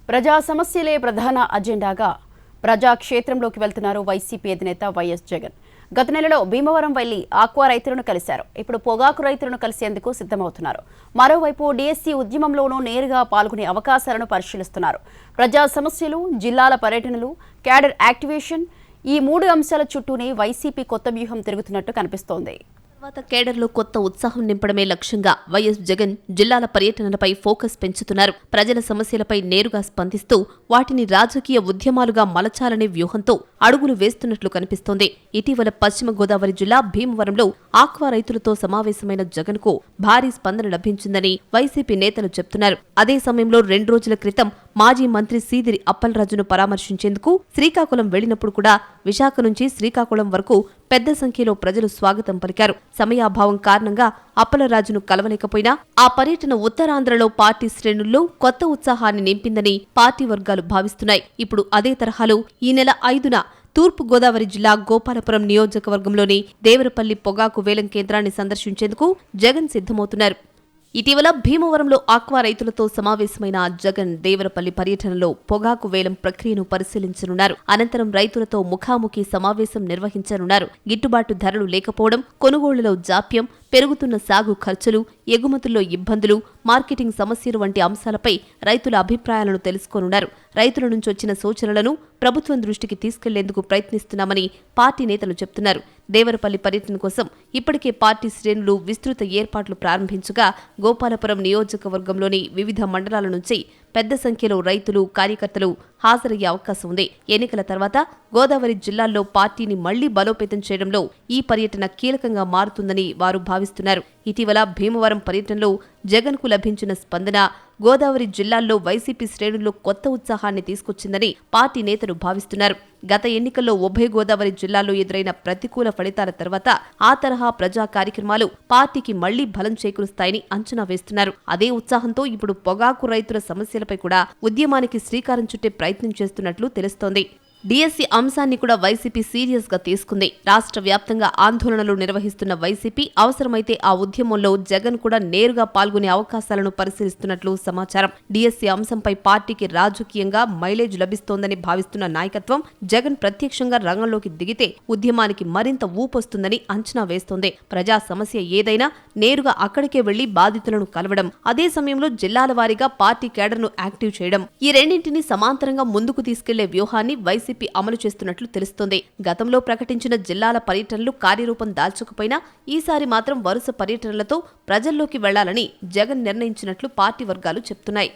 ప్రజా సమస్యలే ప్రధాన అజెండాగా ప్రజాక్షేత్రంలోకి వెళ్తున్నారు వైసీపీ అధినేత వైఎస్ జగన్. గత నెలలో భీమవరం వెళ్లి ఆక్వా రైతులను కలిశారు. ఇప్పుడు పొగాకు రైతులను కలిసేందుకు సిద్ధమవుతున్నారు. మరోవైపు డీఎస్సీ ఉద్యమంలోనూ నేరుగా పాల్గొనే అవకాశాలను పరిశీలిస్తున్నారు. ప్రజా సమస్యలు, జిల్లాల పర్యటనలు, క్యాడర్ యాక్టివేషన్ ఈ 3 అంశాల చుట్టూనే వైసీపీ కొత్త వ్యూహం తిరుగుతున్నట్టు కనిపిస్తోంది. తర్వాత కేడర్లో కొత్త ఉత్సాహం నింపడమే లక్ష్యంగా వైఎస్ జగన్ జిల్లాల పర్యటనలపై ఫోకస్ పెంచుతున్నారు. ప్రజల సమస్యలపై నేరుగా స్పందిస్తూ వాటిని రాజకీయ ఉద్యమాలుగా మలచాలనే వ్యూహంతో అడుగులు వేస్తున్నట్లు కనిపిస్తోంది. ఇటీవల పశ్చిమ గోదావరి జిల్లా భీమవరంలో ఆక్వా రైతులతో సమావేశమైన జగన్ కు భారీ స్పందన లభించిందని వైసీపీ నేతలు చెబుతున్నారు. అదే సమయంలో 2 రోజుల క్రితం మాజీ మంత్రి సీదిరి అప్పలరాజును పరామర్శించేందుకు శ్రీకాకుళం వెళ్లినప్పుడు కూడా విశాఖ నుంచి శ్రీకాకుళం వరకు పెద్ద సంఖ్యలో ప్రజలు స్వాగతం పలికారు. సమయాభావం కారణంగా అప్పలరాజును కలవలేకపోయినా ఆ పర్యటన ఉత్తరాంధ్రలో పార్టీ శ్రేణుల్లో కొత్త ఉత్సాహాన్ని నింపిందని పార్టీ వర్గాలు భావిస్తున్నాయి. ఇప్పుడు అదే తరహాలో ఈ నెల 5న తూర్పు గోదావరి జిల్లా గోపాలపురం నియోజకవర్గంలోని దేవరపల్లి పొగాకు వేలం కేంద్రాన్ని సందర్శించేందుకు జగన్ సిద్ధమవుతున్నారు. ఇటీవల భీమవరంలో ఆక్వా రైతులతో సమావేశమైన జగన్ దేవరపల్లి పర్యటనలో పొగాకు వేలం ప్రక్రియను పరిశీలించనున్నారు. అనంతరం రైతులతో ముఖాముఖి సమావేశం నిర్వహించనున్నారు. గిట్టుబాటు ధరలు లేకపోవడం, కొనుగోళ్లలో జాప్యం, పెరుగుతున్న సాగు ఖర్చులు, ఎగుమతుల్లో ఇబ్బందులు, మార్కెటింగ్ సమస్యలు వంటి అంశాలపై రైతుల అభిప్రాయాలను తెలుసుకోనున్నారు. రైతుల నుంచి వచ్చిన సూచనలను ప్రభుత్వం దృష్టికి తీసుకెళ్లేందుకు ప్రయత్నిస్తున్నామని పార్టీ నేతలు చెబుతున్నారు. దేవరపల్లి పర్యటన కోసం ఇప్పటికే పార్టీ శ్రేణులు విస్తృత ఏర్పాట్లు ప్రారంభించగా గోపాలపురం నియోజకవర్గంలోని వివిధ మండలాల నుంచి పెద్ద సంఖ్యలో రైతులు, కార్యకర్తలు హాజరయ్యే అవకాశం ఉంది. ఎన్నికల తర్వాత గోదావరి జిల్లాల్లో పార్టీని మళ్లీ బలోపేతం చేయడంలో ఈ పర్యటన కీలకంగా మారుతుందని వారు భావిస్తున్నారు. ఇటీవల భీమవరం పర్యటనలో జగన్ కు లభించిన స్పందన గోదావరి జిల్లాల్లో వైసీపీ శ్రేణుల్లో కొత్త ఉత్సాహాన్ని తీసుకొచ్చిందని పార్టీ నేతలు భావిస్తున్నారు. గత ఎన్నికల్లో ఉభయ గోదావరి జిల్లాల్లో ఎదురైన ప్రతికూల ఫలితాల తర్వాత ఆ తరహా ప్రజా కార్యక్రమాలు పార్టీకి మళ్లీ బలం చేకూరుస్తాయని అంచనా వేస్తున్నారు. అదే ఉత్సాహంతో ఇప్పుడు పొగాకు రైతుల సమస్యలపై కూడా ఉద్యమానికి శ్రీకారం చుట్టే ప్రయత్నం చేస్తున్నట్లు తెలుస్తోంది. డీఎస్సీ అంశాన్ని కూడా వైసీపీ సీరియస్ గా తీసుకుంది. రాష్ట్ర వ్యాప్తంగా ఆందోళనలు నిర్వహిస్తున్న వైసీపీ అవసరమైతే ఆ ఉద్యమంలో జగన్ కూడా నేరుగా పాల్గొనే అవకాశాలను పరిశీలిస్తున్నట్లు సమాచారం. డీఎస్సీ అంశంపై పార్టీకి రాజకీయంగా మైలేజ్ లభిస్తోందని భావిస్తున్న నాయకత్వం జగన్ ప్రత్యక్షంగా రంగంలోకి దిగితే ఉద్యమానికి మరింత ఊపొస్తుందని అంచనా వేస్తోంది. ప్రజా సమస్య ఏదైనా నేరుగా అక్కడికే వెళ్లి బాధితులను కలవడం, అదే సమయంలో జిల్లాల వారీగా పార్టీ కేడర్ను యాక్టివ్ చేయడం, ఈ రెండింటినీ సమాంతరంగా ముందుకు తీసుకెళ్లే వ్యూహాన్ని వైసీపీ అమలు చేస్తున్నట్లు తెలుస్తోంది. గతంలో ప్రకటించిన జిల్లాల పర్యటనలు కార్యరూపం దాల్చకపోయినా ఈసారి మాత్రం వరుస పర్యటనలతో ప్రజల్లోకి వెళ్లాలని జగన్ నిర్ణయించినట్లు పార్టీ వర్గాలు చెప్తున్నాయి.